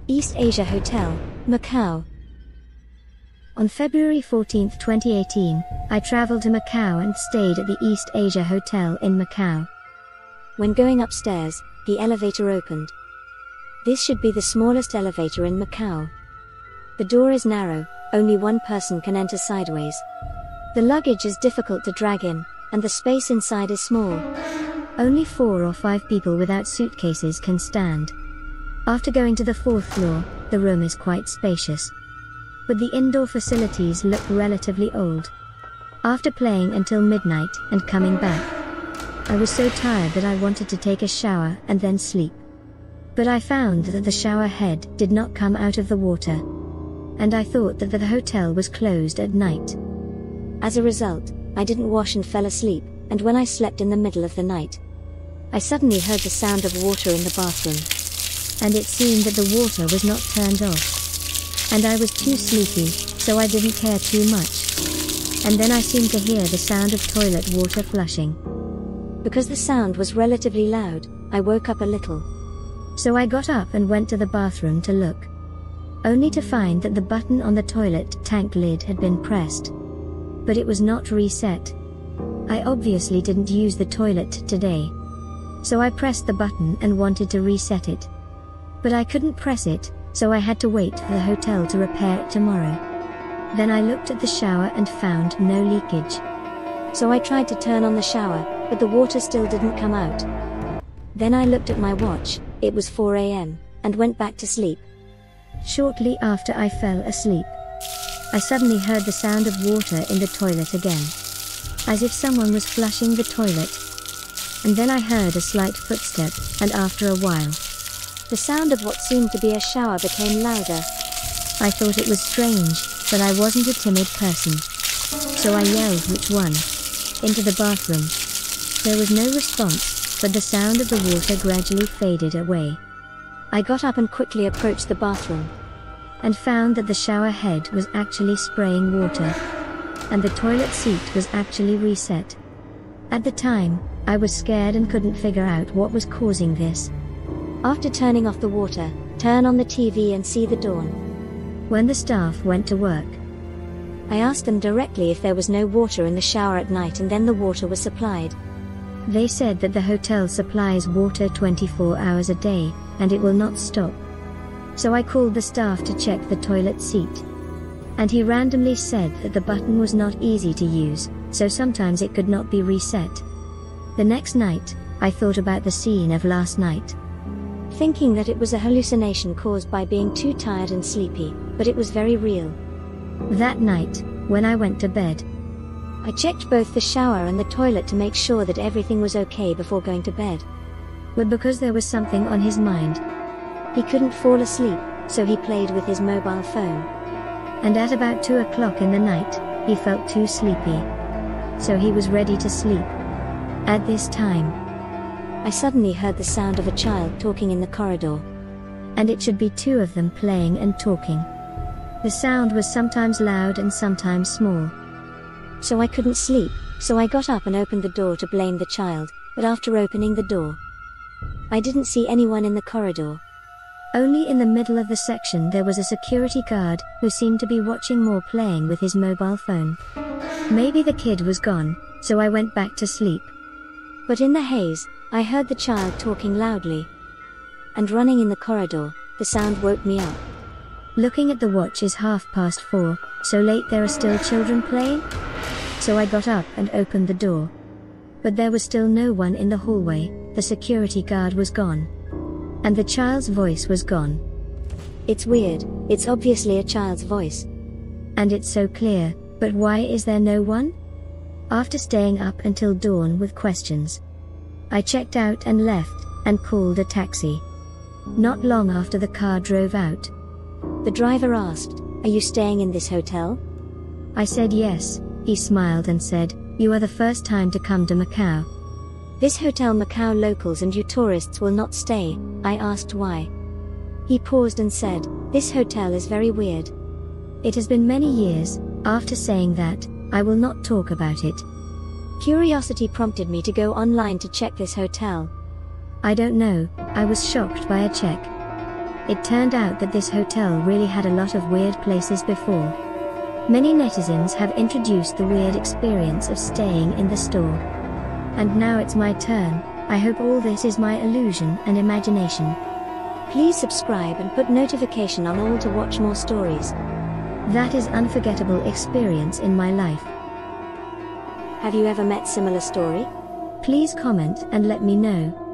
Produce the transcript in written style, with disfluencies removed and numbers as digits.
East Asia Hotel, Macau. On February 14, 2018, I traveled to Macau and stayed at the East Asia Hotel in Macau. When going upstairs, the elevator opened. This should be the smallest elevator in Macau. The door is narrow, only one person can enter sideways. The luggage is difficult to drag in, and the space inside is small. Only 4 or 5 people without suitcases can stand. After going to the 4th floor, the room is quite spacious. But the indoor facilities look relatively old. After playing until midnight and coming back, I was so tired that I wanted to take a shower and then sleep. But I found that the shower head did not come out of the water. And I thought that the hotel was closed at night. As a result, I didn't wash and fell asleep, and when I slept in the middle of the night, I suddenly heard the sound of water in the bathroom. And it seemed that the water was not turned off. And I was too sleepy, so I didn't care too much. And then I seemed to hear the sound of toilet water flushing. Because the sound was relatively loud, I woke up a little. So I got up and went to the bathroom to look. Only to find that the button on the toilet tank lid had been pressed. But it was not reset. I obviously didn't use the toilet today. So I pressed the button and wanted to reset it. But I couldn't press it, so I had to wait for the hotel to repair it tomorrow. Then I looked at the shower and found no leakage. So I tried to turn on the shower, but the water still didn't come out. Then I looked at my watch, it was 4 a.m., and went back to sleep. Shortly after I fell asleep, I suddenly heard the sound of water in the toilet again. As if someone was flushing the toilet. And then I heard a slight footstep, and after a while, the sound of what seemed to be a shower became louder. I thought it was strange, but I wasn't a timid person. So I yelled, "Which one?" into the bathroom. There was no response, but the sound of the water gradually faded away. I got up and quickly approached the bathroom, and found that the shower head was actually spraying water, and the toilet seat was actually reset. At the time, I was scared and couldn't figure out what was causing this. After turning off the water, turn on the TV and see the dawn. When the staff went to work, I asked them directly if there was no water in the shower at night, and then the water was supplied. They said that the hotel supplies water 24 hours a day, and it will not stop. So I called the staff to check the toilet seat. And he randomly said that the button was not easy to use, so sometimes it could not be reset. The next night, I thought about the scene of last night, thinking that it was a hallucination caused by being too tired and sleepy, but it was very real. That night, when I went to bed, I checked both the shower and the toilet to make sure that everything was okay before going to bed. But because there was something on his mind, he couldn't fall asleep, so he played with his mobile phone. And at about 2 o'clock in the night, he felt too sleepy. So he was ready to sleep. At this time, I suddenly heard the sound of a child talking in the corridor. And it should be 2 of them playing and talking. The sound was sometimes loud and sometimes small. So I couldn't sleep, so I got up and opened the door to blame the child, but after opening the door, I didn't see anyone in the corridor. Only in the middle of the section there was a security guard, who seemed to be watching more playing with his mobile phone. Maybe the kid was gone, so I went back to sleep. But in the haze, I heard the child talking loudly. And running in the corridor, the sound woke me up. Looking at the watch is 4:30, so late there are still children playing? So I got up and opened the door. But there was still no one in the hallway, the security guard was gone. And the child's voice was gone. It's weird, it's obviously a child's voice. And it's so clear, but why is there no one? After staying up until dawn with questions, I checked out and left, and called a taxi. Not long after the car drove out, the driver asked, "Are you staying in this hotel?" I said yes. He smiled and said, "You are the first time to come to Macau. This hotel Macau locals and you tourists will not stay." I asked why. He paused and said, "This hotel is very weird. It has been many years." After saying that, I will not talk about it. Curiosity prompted me to go online to check this hotel. I don't know, I was shocked by a check. It turned out that this hotel really had a lot of weird places before. Many netizens have introduced the weird experience of staying in the store. And now it's my turn. I hope all this is my illusion and imagination. Please subscribe and put notification on all to watch more stories. That is unforgettable experience in my life. Have you ever met similar story? Please comment and let me know.